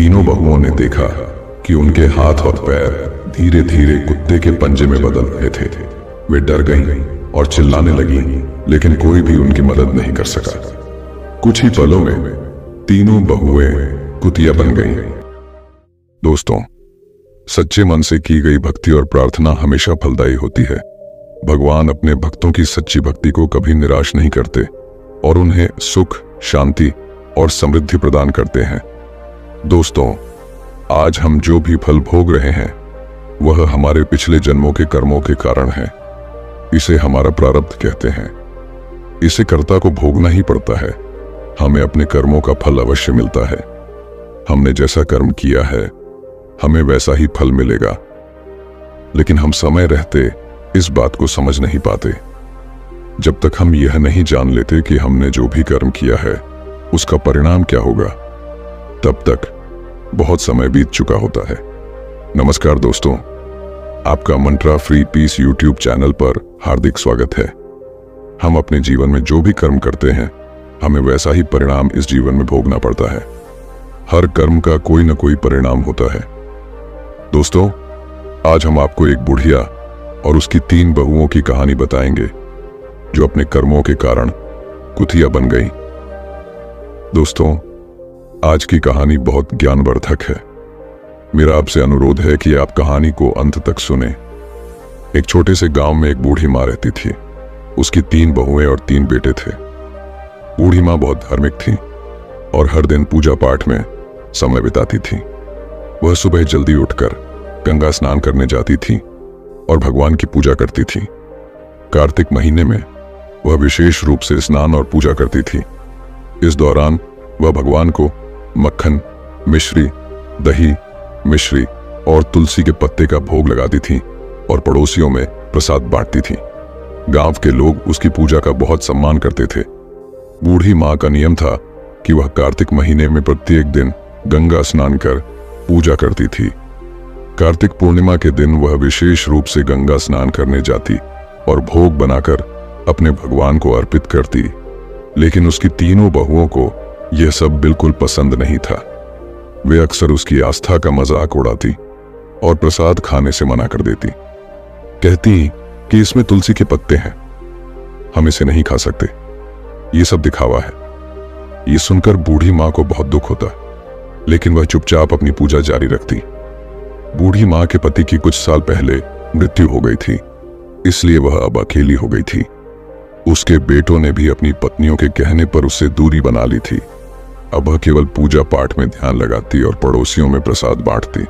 तीनों बहुओं ने देखा कि उनके हाथ और पैर धीरे धीरे कुत्ते के पंजे में बदल रहे थे। वे डर गईं और चिल्लाने लगीं, लेकिन कोई भी उनकी मदद नहीं कर सका। कुछ ही पलों में तीनों बहुएं कुतिया बन गईं। दोस्तों, सच्चे मन से की गई भक्ति और प्रार्थना हमेशा फलदायी होती है। भगवान अपने भक्तों की सच्ची भक्ति को कभी निराश नहीं करते और उन्हें सुख, शांति और समृद्धि प्रदान करते हैं। दोस्तों, आज हम जो भी फल भोग रहे हैं वह हमारे पिछले जन्मों के कर्मों के कारण है। इसे हमारा प्रारब्ध कहते हैं। इसे कर्ता को भोगना ही पड़ता है। हमें अपने कर्मों का फल अवश्य मिलता है। हमने जैसा कर्म किया है हमें वैसा ही फल मिलेगा, लेकिन हम समय रहते इस बात को समझ नहीं पाते। जब तक हम यह नहीं जान लेते कि हमने जो भी कर्म किया है उसका परिणाम क्या होगा, तब तक बहुत समय बीत चुका होता है। नमस्कार दोस्तों, आपका मंत्रा फ्री पीस यूट्यूब चैनल पर हार्दिक स्वागत है। हम अपने जीवन में जो भी कर्म करते हैं हमें वैसा ही परिणाम इस जीवन में भोगना पड़ता है। हर कर्म का कोई न कोई परिणाम होता है। दोस्तों, आज हम आपको एक बुढ़िया और उसकी 3 बहुओं की कहानी बताएंगे जो अपने कर्मों के कारण कुतिया बन गईं। दोस्तों, आज की कहानी बहुत ज्ञानवर्धक है। मेरा आपसे अनुरोध है कि आप कहानी को अंत तक सुने। एक छोटे से गांव में एक बूढ़ी माँ रहती थी। उसकी 3 बहुएं और 3 बेटे थे। बूढ़ी माँ बहुत धार्मिक थी और हर दिन पूजा पाठ में समय बिताती थी। वह सुबह जल्दी उठकर गंगा स्नान करने जाती थी और भगवान की पूजा करती थी। कार्तिक महीने में वह विशेष रूप से स्नान और पूजा करती थी। इस दौरान वह भगवान को मक्खन, मिश्री, दही, मिश्री और तुलसी के पत्ते का भोग लगाती थी और पड़ोसियों में प्रसाद बांटती थी। गांव के लोग उसकी पूजा का बहुत सम्मान करते थे। बूढ़ी माँ का नियम था कि वह कार्तिक महीने में प्रत्येक दिन गंगा स्नान कर पूजा करती थी। कार्तिक पूर्णिमा के दिन वह विशेष रूप से गंगा स्नान करने जाती और भोग बनाकर अपने भगवान को अर्पित करती। लेकिन उसकी तीनों बहुओं को यह सब बिल्कुल पसंद नहीं था। वे अक्सर उसकी आस्था का मजाक उड़ाती और प्रसाद खाने से मना कर देती। कहती कि इसमें तुलसी के पत्ते हैं, हम इसे नहीं खा सकते, ये सब दिखावा है। ये सुनकर बूढ़ी माँ को बहुत दुख होता, लेकिन वह चुपचाप अपनी पूजा जारी रखती। बूढ़ी माँ के पति की कुछ साल पहले मृत्यु हो गई थी, इसलिए वह अब अकेली हो गई थी। उसके बेटों ने भी अपनी पत्नियों के कहने पर उससे दूरी बना ली थी। अब वह केवल पूजा पाठ में ध्यान लगाती और पड़ोसियों में प्रसाद बांटती।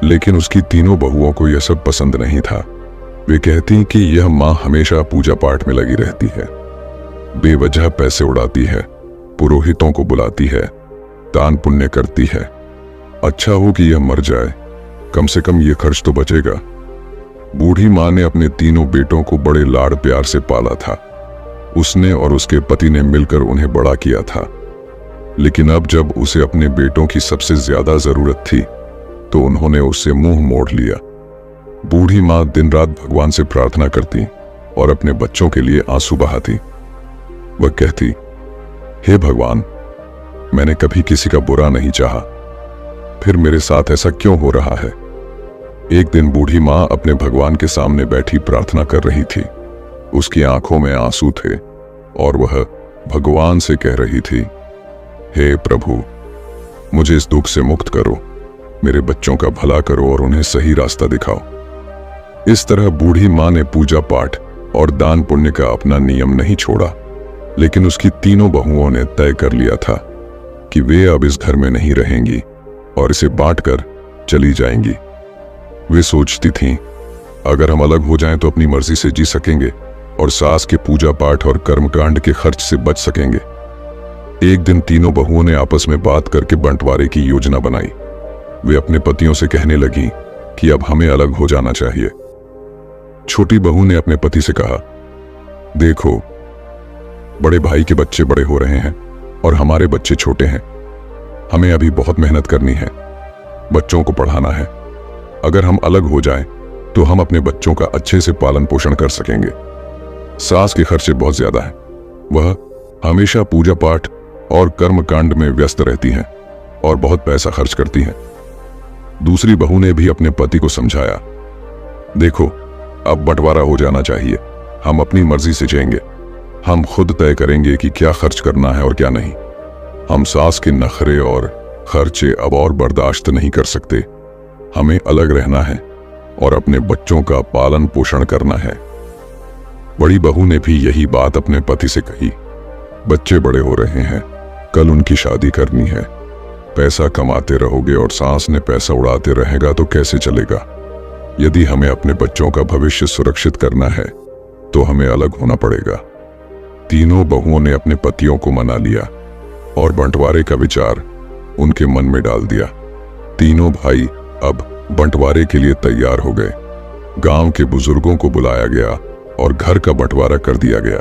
लेकिन उसकी तीनों बहुओं को यह सब पसंद नहीं था। वे कहती कि यह माँ हमेशा पूजा पाठ में लगी रहती है, बेवजह पैसे उड़ाती है, पुरोहितों को बुलाती है, दान पुण्य करती है। अच्छा हो कि यह मर जाए, कम से कम यह खर्च तो बचेगा। बूढ़ी माँ ने अपने तीनों बेटों को बड़े लाड़ प्यार से पाला था। उसने और उसके पति ने मिलकर उन्हें बड़ा किया था। लेकिन अब जब उसे अपने बेटों की सबसे ज्यादा जरूरत थी तो उन्होंने उससे मुंह मोड़ लिया। बूढ़ी माँ दिन रात भगवान से प्रार्थना करती और अपने बच्चों के लिए आंसू बहाती। वह कहती, हे भगवान, मैंने कभी किसी का बुरा नहीं चाहा, फिर मेरे साथ ऐसा क्यों हो रहा है। एक दिन बूढ़ी माँ अपने भगवान के सामने बैठी प्रार्थना कर रही थी। उसकी आंखों में आंसू थे और वह भगवान से कह रही थी, हे प्रभु, मुझे इस दुख से मुक्त करो, मेरे बच्चों का भला करो और उन्हें सही रास्ता दिखाओ। इस तरह बूढ़ी माँ ने पूजा पाठ और दान पुण्य का अपना नियम नहीं छोड़ा, लेकिन उसकी तीनों बहुओं ने तय कर लिया था कि वे अब इस घर में नहीं रहेंगी और इसे बांटकर चली जाएंगी। वे सोचती थीं, अगर हम अलग हो जाएं तो अपनी मर्जी से जी सकेंगे और सास के पूजा पाठ और कर्मकांड के खर्च से बच सकेंगे। एक दिन तीनों बहुओं ने आपस में बात करके बंटवारे की योजना बनाई। वे अपने पतियों से कहने लगी कि अब हमें अलग हो जाना चाहिए। छोटी बहू ने अपने पति से कहा, देखो, बड़े भाई के बच्चे बड़े हो रहे हैं और हमारे बच्चे छोटे हैं। हमें अभी बहुत मेहनत करनी है, बच्चों को पढ़ाना है। अगर हम अलग हो जाएं तो हम अपने बच्चों का अच्छे से पालन पोषण कर सकेंगे। सास के खर्चे बहुत ज्यादा हैं, वह हमेशा पूजा पाठ और कर्म कांड में व्यस्त रहती हैं। और बहुत पैसा खर्च करती हैं। दूसरी बहू ने भी अपने पति को समझाया, देखो अब बंटवारा हो जाना चाहिए, हम अपनी मर्जी से जिएंगे, हम खुद तय करेंगे कि क्या खर्च करना है और क्या नहीं। हम सास के नखरे और खर्चे अब और बर्दाश्त नहीं कर सकते, हमें अलग रहना है और अपने बच्चों का पालन पोषण करना है। बड़ी बहू ने भी यही बात अपने पति से कही, बच्चे बड़े हो रहे हैं, कल उनकी शादी करनी है, पैसा कमाते रहोगे और सास ने पैसा उड़ाते रहेगा तो कैसे चलेगा। यदि हमें अपने बच्चों का भविष्य सुरक्षित करना है तो हमें अलग होना पड़ेगा। तीनों बहुओं ने अपने पतियों को मना लिया और बंटवारे का विचार उनके मन में डाल दिया। तीनों भाई अब बंटवारे के लिए तैयार हो गए। गांव के बुजुर्गों को बुलाया गया और घर का बंटवारा कर दिया गया।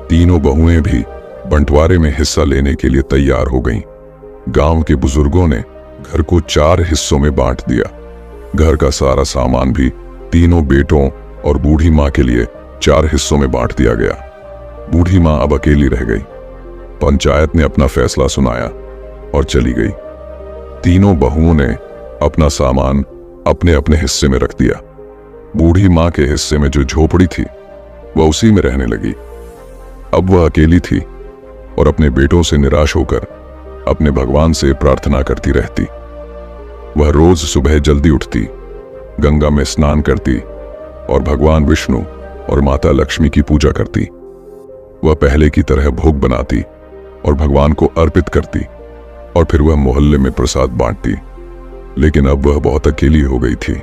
तीनों बहुएं भी बंटवारे में हिस्सा लेने के लिए तैयार हो गईं। गांव के बुजुर्गों ने घर को 4 हिस्सों में बांट दिया। घर का सारा सामान भी तीनों बेटों और बूढ़ी माँ के लिए 4 हिस्सों में बांट दिया गया। बूढ़ी माँ अब अकेली रह गई। पंचायत ने अपना फैसला सुनाया और चली गई। तीनों बहुओं ने अपना सामान अपने अपने हिस्से में रख दिया। बूढ़ी माँ के हिस्से में जो झोपड़ी थी वह उसी में रहने लगी। अब वह अकेली थी और अपने बेटों से निराश होकर अपने भगवान से प्रार्थना करती रहती। वह रोज सुबह जल्दी उठती, गंगा में स्नान करती और भगवान विष्णु और माता लक्ष्मी की पूजा करती। वह पहले की तरह भोग बनाती और भगवान को अर्पित करती और फिर वह मोहल्ले में प्रसाद बांटती। लेकिन अब वह बहुत अकेली हो गई थी।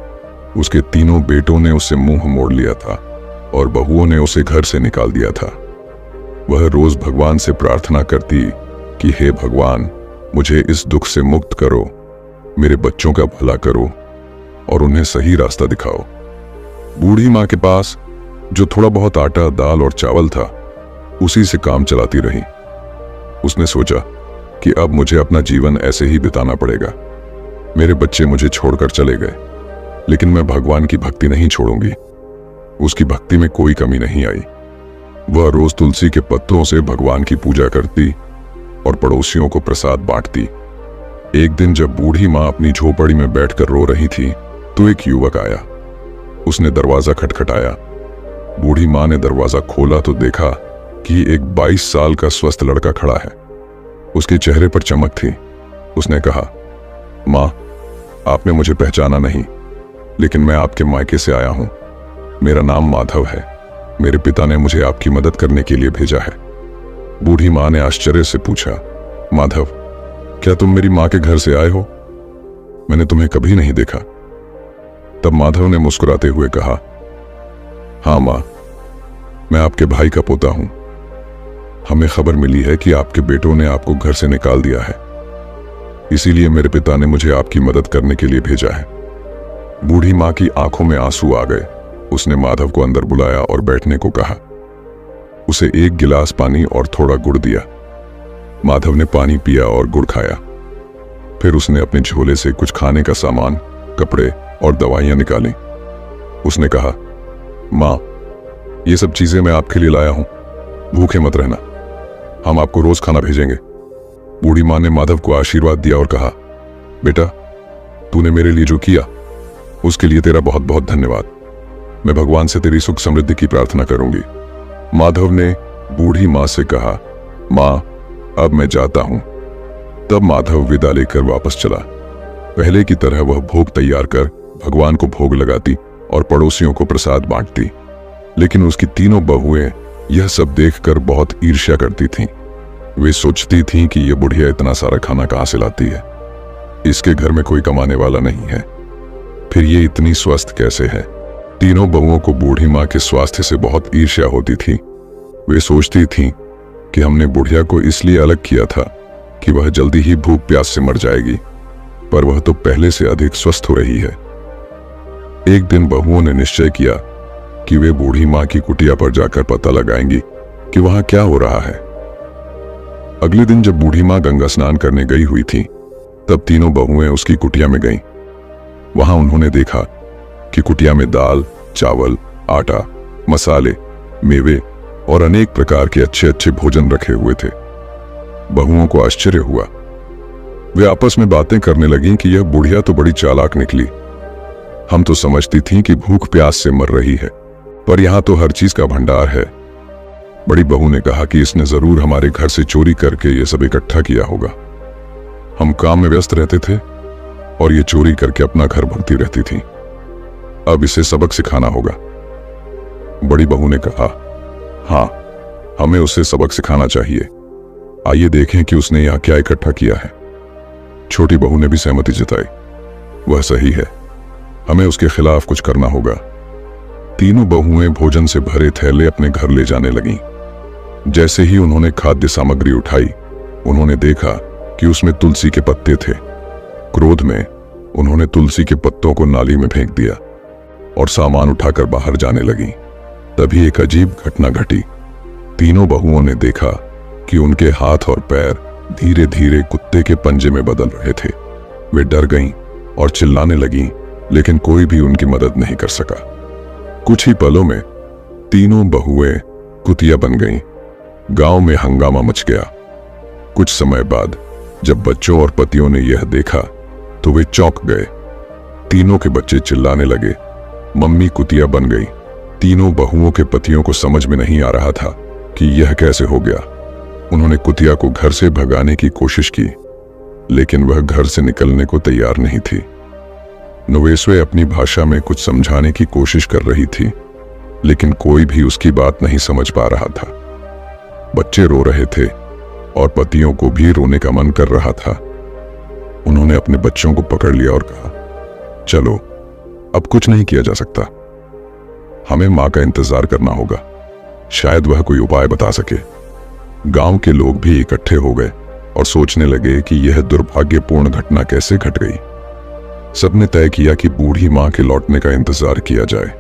उसके तीनों बेटों ने उसे मुंह मोड़ लिया था और बहुओं ने उसे घर से निकाल दिया था। वह रोज भगवान से प्रार्थना करती कि हे भगवान, मुझे इस दुख से मुक्त करो, मेरे बच्चों का भला करो और उन्हें सही रास्ता दिखाओ। बूढ़ी माँ के पास जो थोड़ा बहुत आटा, दाल और चावल था, उसी से काम चलाती रही। उसने सोचा कि अब मुझे अपना जीवन ऐसे ही बिताना पड़ेगा। मेरे बच्चे मुझे छोड़कर चले गए, लेकिन मैं भगवान की भक्ति नहीं छोड़ूंगी। उसकी भक्ति में कोई कमी नहीं आई। वह रोज तुलसी के पत्तों से भगवान की पूजा करती और पड़ोसियों को प्रसाद बांटती। एक दिन जब बूढ़ी माँ अपनी झोपड़ी में बैठकर रो रही थी तो एक युवक आया। उसने दरवाजा खटखटाया। बूढ़ी माँ ने दरवाजा खोला तो देखा कि एक 22 साल का स्वस्थ लड़का खड़ा है। उसके चेहरे पर चमक थी। उसने कहा, माँ, आपने मुझे पहचाना नहीं, लेकिन मैं आपके मायके से आया हूं। मेरा नाम माधव है। मेरे पिता ने मुझे आपकी मदद करने के लिए भेजा है। बूढ़ी माँ ने आश्चर्य से पूछा, माधव, क्या तुम मेरी माँ के घर से आए हो? मैंने तुम्हें कभी नहीं देखा। तब माधव ने मुस्कुराते हुए कहा, हाँ माँ, मैं आपके भाई का पोता हूं। हमें खबर मिली है कि आपके बेटों ने आपको घर से निकाल दिया है, इसीलिए मेरे पिता ने मुझे आपकी मदद करने के लिए भेजा है। बूढ़ी माँ की आंखों में आंसू आ गए। उसने माधव को अंदर बुलाया और बैठने को कहा। उसे 1 गिलास पानी और थोड़ा गुड़ दिया। माधव ने पानी पिया और गुड़ खाया। फिर उसने अपने झोले से कुछ खाने का सामान, कपड़े और दवाइयां निकाली। उसने कहा, माँ, ये सब चीजें मैं आपके लिए लाया हूं, भूखे मत रहना, हम आपको रोज खाना भेजेंगे। बूढ़ी माँ ने माधव को आशीर्वाद दिया और कहा, बेटा, तूने मेरे लिए जो किया उसके लिए तेरा बहुत बहुत धन्यवाद। मैं भगवान से तेरी सुख समृद्धि की प्रार्थना करूंगी। माधव ने बूढ़ी माँ से कहा, माँ, अब मैं जाता हूं। तब माधव विदा लेकर वापस चला। पहले की तरह वह भोग तैयार कर भगवान को भोग लगाती और पड़ोसियों को प्रसाद बांटती। लेकिन उसकी तीनों बहुएं यह सब देखकर बहुत ईर्ष्या करती थीं। वे सोचती थीं कि यह बुढ़िया इतना सारा खाना कहां से लाती है, इसके घर में कोई कमाने वाला नहीं है, फिर ये इतनी स्वस्थ कैसे है। तीनों बहुओं को बूढ़ी माँ के स्वास्थ्य से बहुत ईर्ष्या होती थी। वे सोचती थीं कि हमने बुढ़िया को इसलिए अलग किया था कि वह जल्दी ही भूख प्यास से मर जाएगी, पर वह तो पहले से अधिक स्वस्थ हो रही है। एक दिन बहुओं ने निश्चय किया कि वे बूढ़ी माँ की कुटिया पर जाकर पता लगाएंगी कि वहां क्या हो रहा है। अगले दिन जब बूढ़ी माँ गंगा स्नान करने गई हुई थी, तब तीनों बहुएं उसकी कुटिया में गईं। वहां उन्होंने देखा कि कुटिया में दाल, चावल, आटा, मसाले, मेवे और अनेक प्रकार के अच्छे अच्छे भोजन रखे हुए थे। बहुओं को आश्चर्य हुआ। वे आपस में बातें करने लगीं कि यह बुढ़िया तो बड़ी चालाक निकली। हम तो समझती थीं कि भूख प्यास से मर रही है, पर यहां तो हर चीज का भंडार है। बड़ी बहू ने कहा कि इसने जरूर हमारे घर से चोरी करके यह सब इकट्ठा किया होगा। हम काम में व्यस्त रहते थे और ये चोरी करके अपना घर भरती रहती थी। अब इसे सबक सिखाना होगा। बड़ी बहू ने कहा, हाँ, हमें उसे सबक सिखाना चाहिए। आइए देखें कि उसने यहां क्या इकट्ठा किया है। छोटी बहू ने भी सहमति जताई। वह सही है, हमें उसके खिलाफ कुछ करना होगा। तीनों बहुएं भोजन से भरे थैले अपने घर ले जाने लगीं। जैसे ही उन्होंने खाद्य सामग्री उठाई, उन्होंने देखा कि उसमें तुलसी के पत्ते थे। क्रोध में उन्होंने तुलसी के पत्तों को नाली में फेंक दिया और सामान उठाकर बाहर जाने लगीं। तभी एक अजीब घटना घटी। तीनों बहुओं ने देखा कि उनके हाथ और पैर धीरे धीरे कुत्ते के पंजे में बदल रहे थे। वे डर गईं और चिल्लाने लगीं, लेकिन कोई भी उनकी मदद नहीं कर सका। कुछ ही पलों में तीनों बहुएं कुतिया बन गईं। गांव में हंगामा मच गया। कुछ समय बाद जब बच्चों और पतियों ने यह देखा तो वे चौंक गए। तीनों के बच्चे चिल्लाने लगे, मम्मी कुतिया बन गई। तीनों बहुओं के पतियों को समझ में नहीं आ रहा था कि यह कैसे हो गया। उन्होंने कुतिया को घर से भगाने की कोशिश की, लेकिन वह घर से निकलने को तैयार नहीं थी। नवेसवे अपनी भाषा में कुछ समझाने की कोशिश कर रही थी, लेकिन कोई भी उसकी बात नहीं समझ पा रहा था। बच्चे रो रहे थे और पतियों को भी रोने का मन कर रहा था। उन्होंने अपने बच्चों को पकड़ लिया और कहा, चलो, अब कुछ नहीं किया जा सकता। हमें मां का इंतजार करना होगा, शायद वह कोई उपाय बता सके। गांव के लोग भी इकट्ठे हो गए और सोचने लगे कि यह दुर्भाग्यपूर्ण घटना कैसे घट गई। सबने तय किया कि बूढ़ी मां के लौटने का इंतजार किया जाए।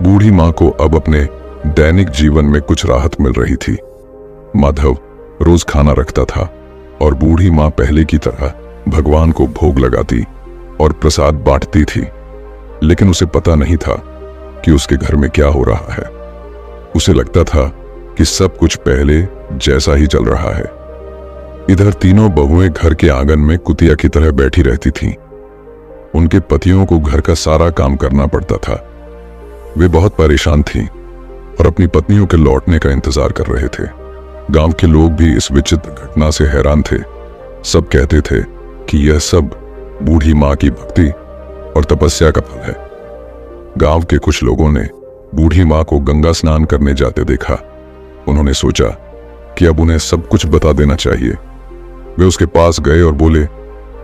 बूढ़ी मां को अब अपने दैनिक जीवन में कुछ राहत मिल रही थी। माधव रोज खाना रखता था और बूढ़ी मां पहले की तरह भगवान को भोग लगाती और प्रसाद बांटती थी, लेकिन उसे पता नहीं था कि उसके घर में क्या हो रहा है। उसे लगता था कि सब कुछ पहले जैसा ही चल रहा है। इधर तीनों बहुएं घर के आंगन में कुतिया की तरह बैठी रहती थीं। उनके पतियों को घर का सारा काम करना पड़ता था। वे बहुत परेशान थीं और अपनी पत्नियों के लौटने का इंतजार कर रहे थे। गांव के लोग भी इस विचित्र घटना से हैरान थे। सब कहते थे कि यह सब बूढ़ी मां की भक्ति और तपस्या का फल है। गांव के कुछ लोगों ने बूढ़ी मां को गंगा स्नान करने जाते देखा। उन्होंने सोचा कि अब उन्हें सब कुछ बता देना चाहिए। वे उसके पास गए और बोले,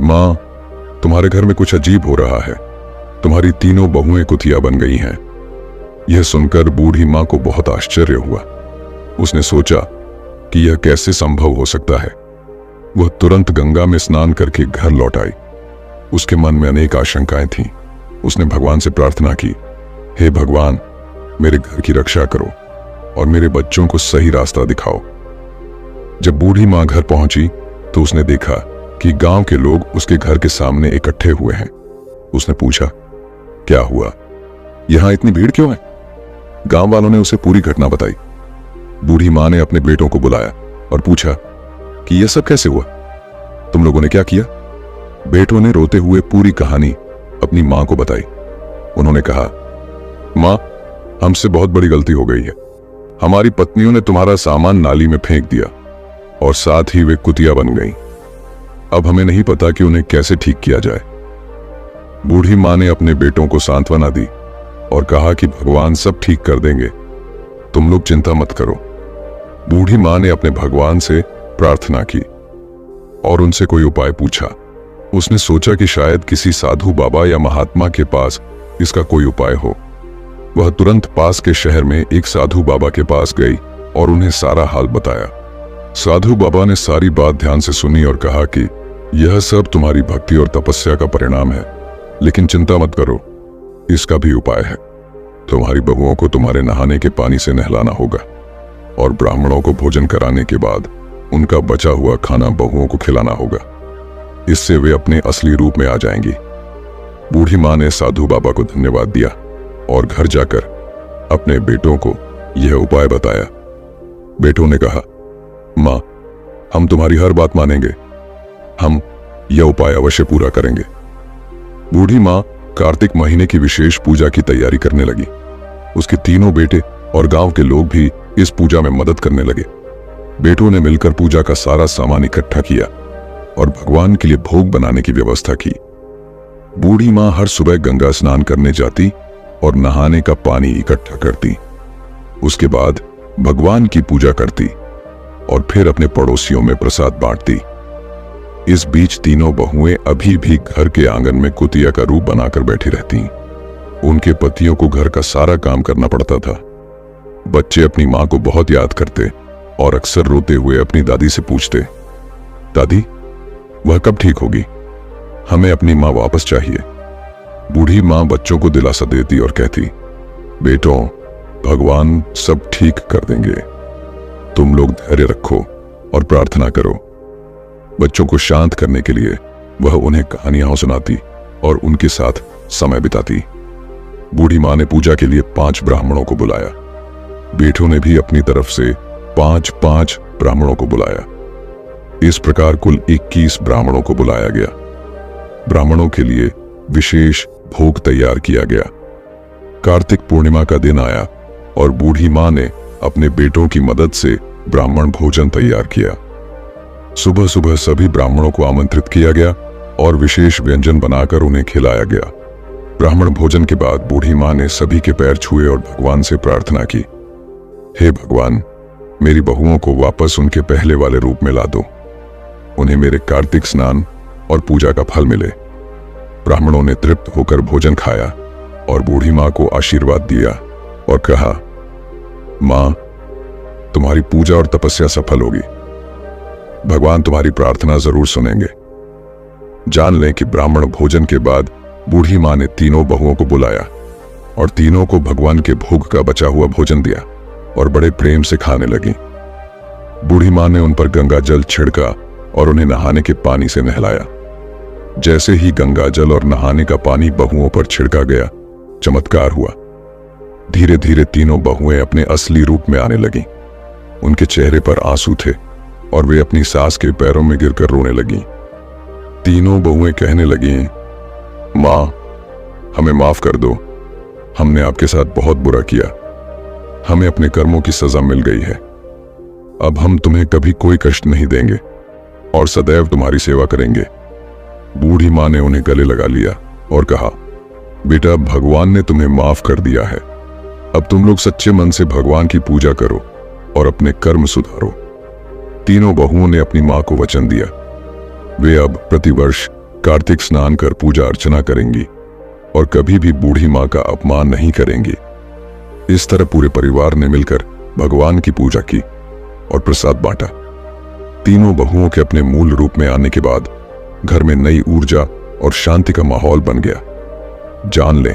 मां, तुम्हारे घर में कुछ अजीब हो रहा है। तुम्हारी तीनों बहुएं कुतिया बन गई हैं। यह सुनकर बूढ़ी मां को बहुत आश्चर्य हुआ। उसने सोचा कि यह कैसे संभव हो सकता है। वह तुरंत गंगा में स्नान करके घर लौट आई। उसके मन में अनेक आशंकाएं थीं। उसने भगवान से प्रार्थना की, हे भगवान, मेरे घर की रक्षा करो और मेरे बच्चों को सही रास्ता दिखाओ। जब बूढ़ी मां घर पहुंची तो उसने देखा कि गांव के लोग उसके घर के सामने इकट्ठे हुए हैं। उसने पूछा, क्या हुआ? यहां इतनी भीड़ क्यों है? गांव वालों ने उसे पूरी घटना बताई। बूढ़ी मां ने अपने बेटों को बुलाया और पूछा कि यह सब कैसे हुआ? तुम लोगों ने क्या किया? बेटों ने रोते हुए पूरी कहानी अपनी मां को बताई। उन्होंने कहा, मां, हमसे बहुत बड़ी गलती हो गई है। हमारी पत्नियों ने तुम्हारा सामान नाली में फेंक दिया और साथ ही वे कुतिया बन गईं। अब हमें नहीं पता कि उन्हें कैसे ठीक किया जाए। बूढ़ी मां ने अपने बेटों को सांत्वना दी और कहा कि भगवान सब ठीक कर देंगे, तुम लोग चिंता मत करो। बूढ़ी मां ने अपने भगवान से प्रार्थना की और उनसे कोई उपाय पूछा। उसने सोचा कि शायद किसी साधु बाबा या महात्मा के पास इसका कोई उपाय हो। वह तुरंत पास के शहर में एक साधु बाबा के पास गई और उन्हें सारा हाल बताया। साधु बाबा ने सारी बात ध्यान से सुनी और कहा कि यह सब तुम्हारी भक्ति और तपस्या का परिणाम है, लेकिन चिंता मत करो, इसका भी उपाय है। तुम्हारी बहुओं को तुम्हारे नहाने के पानी से नहलाना होगा और ब्राह्मणों को भोजन कराने के बाद उनका बचा हुआ खाना बहुओं को खिलाना होगा। इससे वे अपने असली रूप में आ जाएंगी। बूढ़ी मां ने साधु बाबा को धन्यवाद दिया और घर जाकर अपने बेटों को यह उपाय बताया। बेटों ने कहा, मां, हम तुम्हारी हर बात मानेंगे। हम यह उपाय अवश्य पूरा करेंगे। बूढ़ी माँ कार्तिक महीने की विशेष पूजा की तैयारी करने लगी। उसके तीनों बेटे और गांव के लोग भी इस पूजा में मदद करने लगे। बेटों ने मिलकर पूजा का सारा सामान इकट्ठा किया और भगवान के लिए भोग बनाने की व्यवस्था की। बूढ़ी माँ हर सुबह गंगा स्नान करने जाती और नहाने का पानी इकट्ठा करती। उसके बाद भगवान की पूजा करती और फिर अपने पड़ोसियों में प्रसाद बांटती। इस बीच तीनों बहुएं अभी भी घर के आंगन में कुतिया का रूप बनाकर बैठी रहती। उनके पतियों को घर का सारा काम करना पड़ता था। बच्चे अपनी मां को बहुत याद करते और अक्सर रोते हुए अपनी दादी से पूछते, दादी वह कब ठीक होगी? हमें अपनी मां वापस चाहिए। बूढ़ी मां बच्चों को दिलासा देती और कहती, बेटों भगवान सब ठीक कर देंगे, तुम लोग धैर्य रखो और प्रार्थना करो। बच्चों को शांत करने के लिए वह उन्हें कहानियां सुनाती और उनके साथ समय बिताती। बूढ़ी मां ने पूजा के लिए 5 ब्राह्मणों को बुलाया। बेटों ने भी अपनी तरफ से 5-5 ब्राह्मणों को बुलाया। इस प्रकार कुल 21 ब्राह्मणों को बुलाया गया। ब्राह्मणों के लिए विशेष भोग तैयार किया गया। कार्तिक पूर्णिमा का दिन आया और बूढ़ी मां ने अपने बेटों की मदद से ब्राह्मण भोजन तैयार किया। सुबह सुबह सभी ब्राह्मणों को आमंत्रित किया गया और विशेष व्यंजन बनाकर उन्हें खिलाया गया। ब्राह्मण भोजन के बाद बूढ़ी मां ने सभी के पैर छुए और भगवान से प्रार्थना की, हे भगवान, मेरी बहुओं को वापस उनके पहले वाले रूप में ला दो। उन्हें मेरे कार्तिक स्नान और पूजा का फल मिले। ब्राह्मणों ने तृप्त होकर भोजन खाया और बूढ़ी मां को आशीर्वाद दिया और कहा, मां, तुम्हारी पूजा और तपस्या सफल होगी। भगवान तुम्हारी प्रार्थना जरूर सुनेंगे। जान लें कि ब्राह्मण भोजन के बाद बूढ़ी मां ने तीनों बहुओं को बुलाया और तीनों को भगवान के भोग का बचा हुआ भोजन दिया और बड़े प्रेम से खाने लगी। बूढ़ी मां ने उन पर गंगा जल छिड़का और उन्हें नहाने के पानी से नहलाया। जैसे ही गंगा जल और नहाने का पानी बहुओं पर छिड़का गया, चमत्कार हुआ। धीरे धीरे तीनों बहुएं अपने असली रूप में आने लगीं। उनके चेहरे पर आंसू थे और वे अपनी सास के पैरों में गिरकर रोने लगीं। तीनों बहुएं कहने लगीं, मां, हमें माफ कर दो, हमने आपके साथ बहुत बुरा किया। हमें अपने कर्मों की सजा मिल गई है। अब हम तुम्हें कभी कोई कष्ट नहीं देंगे और सदैव तुम्हारी सेवा करेंगे। बूढ़ी मां ने उन्हें गले लगा लिया और कहा, बेटा, भगवान ने तुम्हें माफ कर दिया है। अब तुम लोग सच्चे मन से भगवान की पूजा करो और अपने कर्म सुधारो। तीनों बहुओं ने अपनी मां को वचन दिया। वे अब प्रतिवर्ष कार्तिक स्नान कर पूजा अर्चना करेंगी और कभी भी बूढ़ी मां का अपमान नहीं करेंगी। इस तरह पूरे परिवार ने मिलकर भगवान की पूजा की और प्रसाद बांटा। तीनों बहुओं के अपने मूल रूप में आने के बाद घर में नई ऊर्जा और शांति का माहौल बन गया। जान लें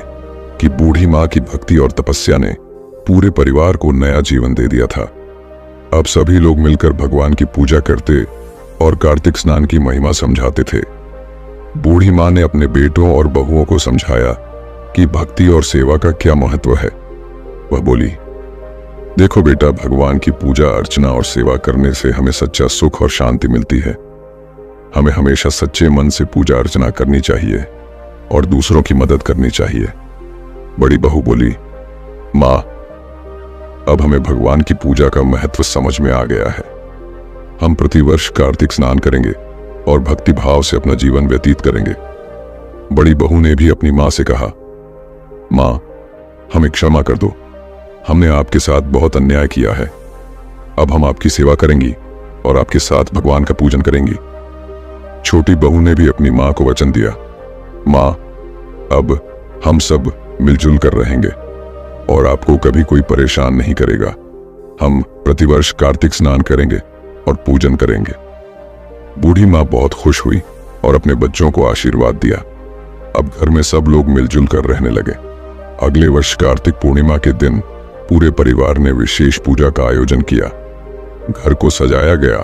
कि बूढ़ी मां की भक्ति और तपस्या ने पूरे परिवार को नया जीवन दे दिया था। अब सभी लोग मिलकर भगवान की पूजा करते और कार्तिक स्नान की महिमा समझाते थे। बूढ़ी मां ने अपने बेटों और बहुओं को समझाया कि भक्ति और सेवा का क्या महत्व है। वह बोली, देखो बेटा, भगवान की पूजा अर्चना और सेवा करने से हमें सच्चा सुख और शांति मिलती है। हमें हमेशा सच्चे मन से पूजा अर्चना करनी चाहिए और दूसरों की मदद करनी चाहिए। बड़ी बहू बोली, मां, अब हमें भगवान की पूजा का महत्व समझ में आ गया है। हम प्रतिवर्ष कार्तिक स्नान करेंगे और भक्ति भाव से अपना जीवन व्यतीत करेंगे। बड़ी बहू ने भी अपनी मां से कहा, मां, हमें क्षमा कर दो, हमने आपके साथ बहुत अन्याय किया है। अब हम आपकी सेवा करेंगी और आपके साथ भगवान का पूजन करेंगी। छोटी बहू ने भी अपनी मां को वचन दिया, मां, अब हम सब मिलजुल कर रहेंगे और आपको कभी कोई परेशान नहीं करेगा। हम प्रतिवर्ष कार्तिक स्नान करेंगे और पूजन करेंगे। बूढ़ी मां बहुत खुश हुई और अपने बच्चों को आशीर्वाद दिया। अब घर में सब लोग मिलजुल कर रहने लगे। अगले वर्ष कार्तिक पूर्णिमा के दिन पूरे परिवार ने विशेष पूजा का आयोजन किया। घर को सजाया गया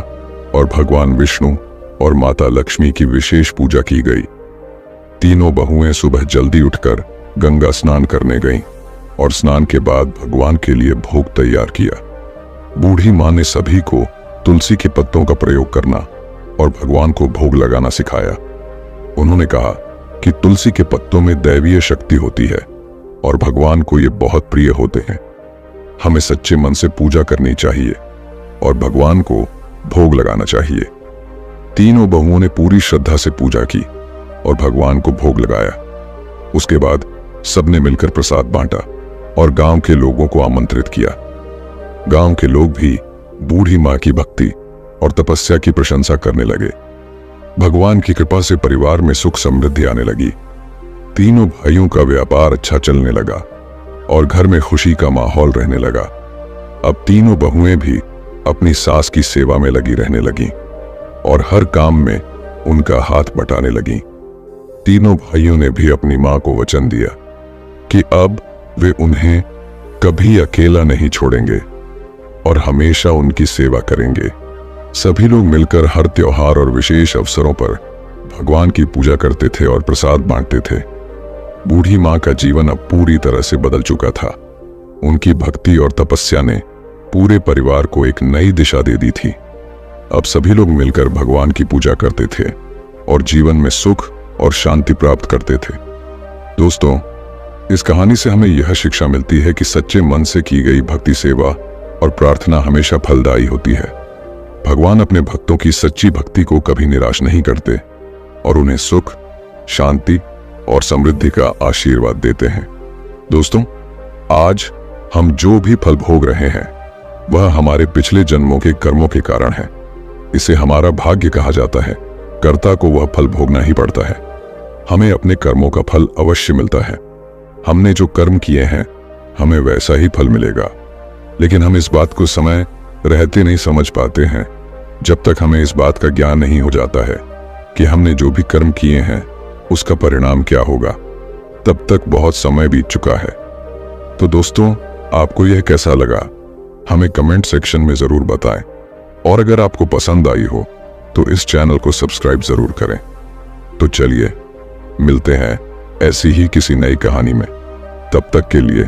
और भगवान विष्णु और माता लक्ष्मी की विशेष पूजा की गई। तीनों बहुएं सुबह जल्दी उठकर गंगा स्नान करने गईं और स्नान के बाद भगवान के लिए भोग तैयार किया। बूढ़ी मां ने सभी को तुलसी के पत्तों का प्रयोग करना और भगवान को भोग लगाना सिखाया। उन्होंने कहा कि तुलसी के पत्तों में दैवीय शक्ति होती है और भगवान को ये बहुत प्रिय होते हैं। हमें सच्चे मन से पूजा करनी चाहिए और भगवान को भोग लगाना चाहिए। तीनों बहुओं ने पूरी श्रद्धा से पूजा की और भगवान को भोग लगाया। उसके बाद सबने मिलकर प्रसाद बांटा और गांव के लोगों को आमंत्रित किया। गांव के लोग भी बूढ़ी मां की भक्ति और तपस्या की प्रशंसा करने लगे। भगवान की कृपा से परिवार में सुख समृद्धि आने लगी। तीनों भाइयों का व्यापार अच्छा चलने लगा और घर में खुशी का माहौल रहने लगा। अब तीनों बहुएं भी अपनी सास की सेवा में लगी रहने लगीं और हर काम में उनका हाथ बटाने लगीं। तीनों भाइयों ने भी अपनी मां को वचन दिया कि अब वे उन्हें कभी अकेला नहीं छोड़ेंगे और हमेशा उनकी सेवा करेंगे। सभी लोग मिलकर हर त्योहार और विशेष अवसरों पर भगवान की पूजा करते थे और प्रसाद बांटते थे। बूढ़ी मां का जीवन अब पूरी तरह से बदल चुका था। उनकी भक्ति और तपस्या ने पूरे परिवार को एक नई दिशा दे दी थी। अब सभी लोग मिलकर भगवान की पूजा करते थे और जीवन में सुख और शांति प्राप्त करते थे। दोस्तों, इस कहानी से हमें यह शिक्षा मिलती है कि सच्चे मन से की गई भक्ति, सेवा और प्रार्थना हमेशा फलदायी होती है। भगवान अपने भक्तों की सच्ची भक्ति को कभी निराश नहीं करते और उन्हें सुख, शांति और समृद्धि का आशीर्वाद देते हैं। दोस्तों, आज हम जो भी फल भोग रहे हैं वह हमारे पिछले जन्मों के कर्मों के कारण है। इसे हमारा भाग्य कहा जाता है। कर्ता को वह फल भोगना ही पड़ता है। हमें अपने कर्मों का फल अवश्य मिलता है। हमने जो कर्म किए हैं हमें वैसा ही फल मिलेगा, लेकिन हम इस बात को समय रहते नहीं समझ पाते हैं। जब तक हमें इस बात का ज्ञान नहीं हो जाता है कि हमने जो भी कर्म किए हैं उसका परिणाम क्या होगा, तब तक बहुत समय बीत चुका है। तो दोस्तों, आपको यह कैसा लगा हमें कमेंट सेक्शन में जरूर बताएं और अगर आपको पसंद आई हो तो इस चैनल को सब्सक्राइब जरूर करें। तो चलिए मिलते हैं ऐसी ही किसी नई कहानी में। तब तक के लिए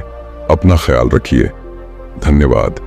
अपना ख्याल रखिए। धन्यवाद।